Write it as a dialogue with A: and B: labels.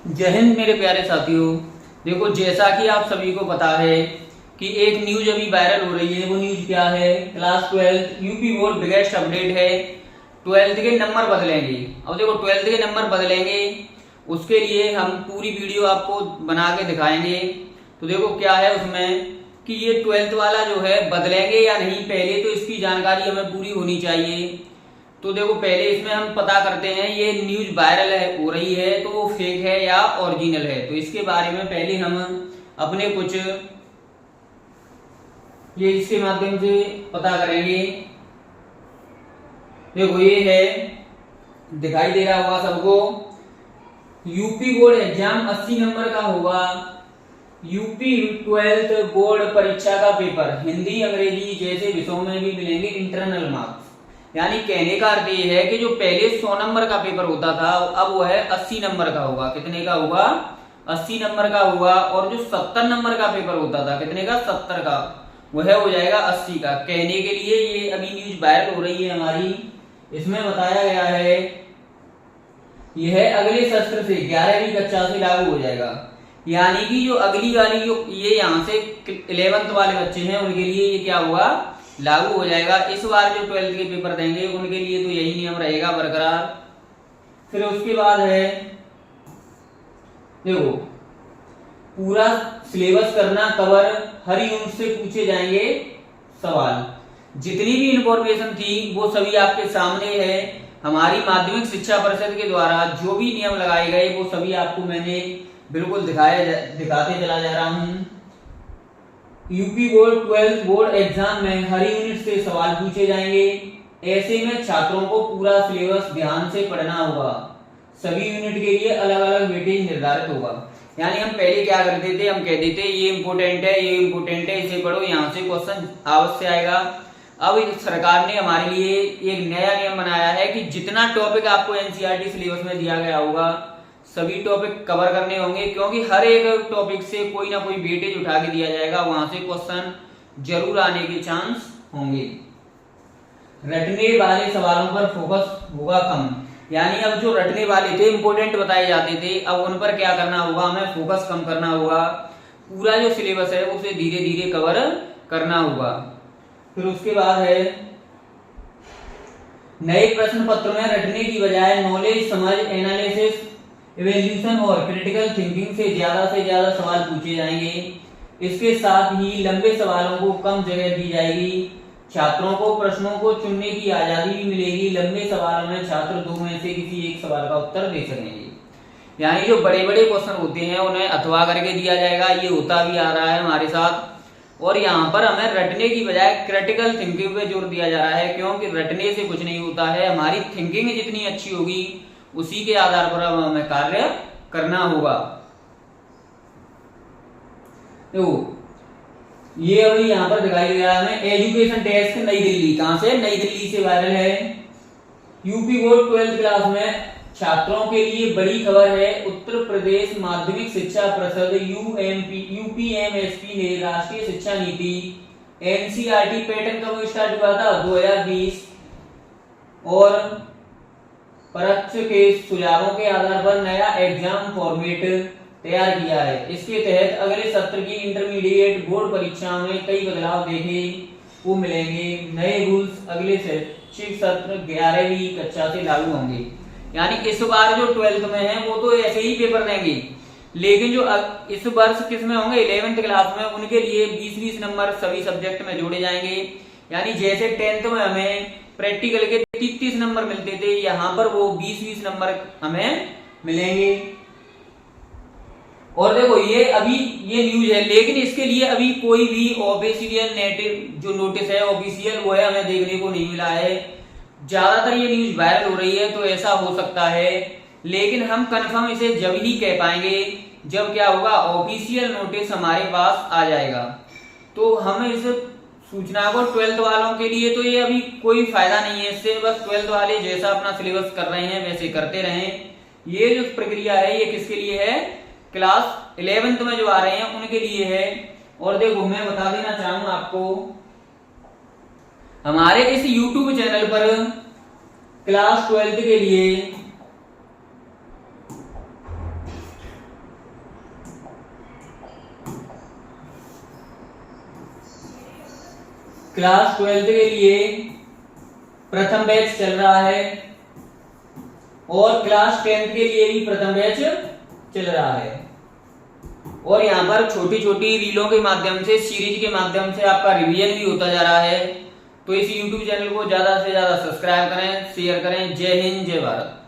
A: जय हिंद मेरे प्यारे साथियों। देखो, जैसा कि आप सभी को पता है कि एक न्यूज अभी वायरल हो रही है। वो न्यूज क्या है? Class 12 UP board biggest update है। 12th के नंबर बदलेंगे। अब देखो, 12th के नंबर बदलेंगे, उसके लिए हम पूरी वीडियो आपको बना के दिखाएंगे। तो देखो क्या है उसमें कि ये 12th वाला जो है बदलेंगे या नहीं, पहले तो इसकी जानकारी हमें पूरी होनी चाहिए। तो देखो, पहले इसमें हम पता करते हैं ये न्यूज वायरल है हो रही है तो वो फेक है या ओरिजिनल है। तो इसके बारे में पहले हम अपने कुछ ये इसके माध्यम से पता करेंगे। देखो, ये है, दिखाई दे रहा होगा सबको। यूपी बोर्ड एग्जाम 80 नंबर का होगा। यूपी 12th बोर्ड परीक्षा का पेपर हिंदी अंग्रेजी जैसे विषयों में भी मिलेंगे इंटरनल मार्क्स। यानी कहने का अर्थ ये है कि जो पहले 100 नंबर का पेपर होता था अब वो है 80 नंबर का होगा। कितने का होगा? 80 नंबर का होगा। और जो 70 नंबर का पेपर होता था, कितने का? 70 का, वह हो जाएगा 80 का। कहने के लिए ये अभी न्यूज वायरल हो रही है हमारी। इसमें बताया गया है यह अगले सत्र से 11वीं कक्षा से लागू हो जाएगा। यानी कि जो अगली वाली जो ये यहाँ से 11th वाले बच्चे हैं उनके लिए ये क्या हुआ? लागू हो जाएगा। इस बार जो 12th के पेपर देंगे उनके लिए तो यही नियम रहेगा बरकरार। फिर उसके बाद है, देखो, पूरा सिलेबस करना कवर, हर यूनिट से पूछे जाएंगे सवाल। जितनी भी इंफॉर्मेशन थी वो सभी आपके सामने है। हमारी माध्यमिक शिक्षा परिषद के द्वारा जो भी नियम लगाए गए वो सभी आपको मैंने बिल्कुल दिखाते चला जा रहा हूं। UP board 12th board exam में हर यूनिट से सवाल पूछे जाएंगे। ऐसे में छात्रों को पूरा सिलेबस ध्यान से पढ़ना होगा। सभी यूनिट के लिए अलग अलग वेटेज निर्धारित होगा। यानी हम पहले क्या करते थे, हम कहते थे ये इंपोर्टेंट है, ये इंपोर्टेंट है, इसे पढ़ो, यहाँ से क्वेश्चन अवश्य आएगा। अब सरकार ने हमारे लिए एक नया नियम बनाया है कि जितना टॉपिक आपको एनसीईआरटी सिलेबस में दिया गया होगा सभी टॉपिक कवर करने होंगे, क्योंकि हर एक टॉपिक से कोई ना कोई वेटेज उठा के दिया जाएगा, वहां से क्वेश्चन जरूर आने के चांस होंगे। रटने वाले सवालों पर फोकस होगा कम। यानी अब जो रटने वाले थे, इंपोर्टेंट बताए जाते थे, अब उन पर क्या करना होगा? हमें फोकस कम करना होगा। पूरा जो सिलेबस है उसे धीरे धीरे कवर करना होगा। फिर उसके बाद है, नए प्रश्न पत्र में रटने की बजाय नॉलेज, समझ, एनालिसिस, इवैल्यूएशन और क्रिटिकल थिंकिंग से ज्यादा सवाल पूछे जाएंगे। इसके साथ ही लंबे सवालों को कम जगह दी जाएगी। छात्रों को प्रश्नों को चुनने की आजादी भी मिलेगी। लंबे सवालों में छात्र दो में से किसी एक सवाल का उत्तर दे सकेंगे। यानी जो बड़े बड़े क्वेश्चन होते हैं उन्हें अथवा करके दिया जाएगा। ये होता भी आ रहा है हमारे साथ। और यहाँ पर हमें रटने की बजाय क्रिटिकल थिंकिंग पे जोर दिया जा रहा है, क्योंकि रटने से कुछ नहीं होता है। हमारी थिंकिंग जितनी अच्छी होगी उसी के आधार पर हमें कार्य करना होगा। तो ये अभी यहाँ पर दिखाई दे रहा है एजुकेशन टेस्ट नई दिल्ली। कहां से? नई दिल्ली से वायरल है। यूपी बोर्ड 12th क्लास में छात्रों के लिए बड़ी खबर है। उत्तर प्रदेश माध्यमिक शिक्षा परिषद यूपीएमएसपी ने राष्ट्रीय शिक्षा नीति एनसीईआरटी पैटर्न कब स्टार्ट हुआ था? 2020। और परीक्षा के सुझावों के आधार पर नया एग्जाम फॉर्मेट तैयार किया है। इसके तहत अगले सत्र की इंटरमीडिएट बोर्ड परीक्षाओं में कई बदलाव देखे को मिलेंगे। नए रूल्स अगले शैक्षिक सत्र 11वीं कक्षा से लागू होंगे। यानी इस बार जो 12th में है वो तो ऐसे ही पेपर देंगे, लेकिन जो इस वर्ष किस में होंगे? 11th क्लास में, उनके लिए 20-20 नंबर सभी सब्जेक्ट में जोड़े जाएंगे। यानी जैसे 10th में हमें प्रैक्टिकल के 30-30 नंबर मिलते थे, यहाँ पर वो 20-20 नंबर हमें मिलेंगे। और देखो, ये अभी ये न्यूज है, लेकिन इसके लिए अभी कोई भी ऑफिशियल जो नोटिस है ऑफिशियल वो है हमें देखने को नहीं मिला है। ज्यादातर ये न्यूज वायरल हो रही है तो ऐसा हो सकता है, लेकिन हम कंफर्म इसे जब ही कह पाएंगे जब क्या होगा? ऑफिशियल नोटिस हमारे पास आ जाएगा। तो हम इस सूचना को 12th वालों के लिए तो ये अभी कोई फायदा नहीं है इससे। बस 12th वाले जैसा अपना सिलेबस कर रहे हैं वैसे करते रहें। ये जो प्रक्रिया है ये किसके लिए है? क्लास 11th में जो आ रहे हैं उनके लिए है। और देखो, मैं बता देना चाहूंगा आपको, हमारे इस YouTube चैनल पर क्लास 12th के लिए क्लास 12th के लिए प्रथम बैच चल रहा है और क्लास 10th के लिए भी प्रथम बैच चल रहा है। और यहाँ पर छोटी छोटी रीलों के माध्यम से, सीरीज के माध्यम से आपका रिवीजन भी होता जा रहा है। तो इस YouTube चैनल को ज्यादा से ज्यादा सब्सक्राइब करें, शेयर करें। जय हिंद, जय भारत।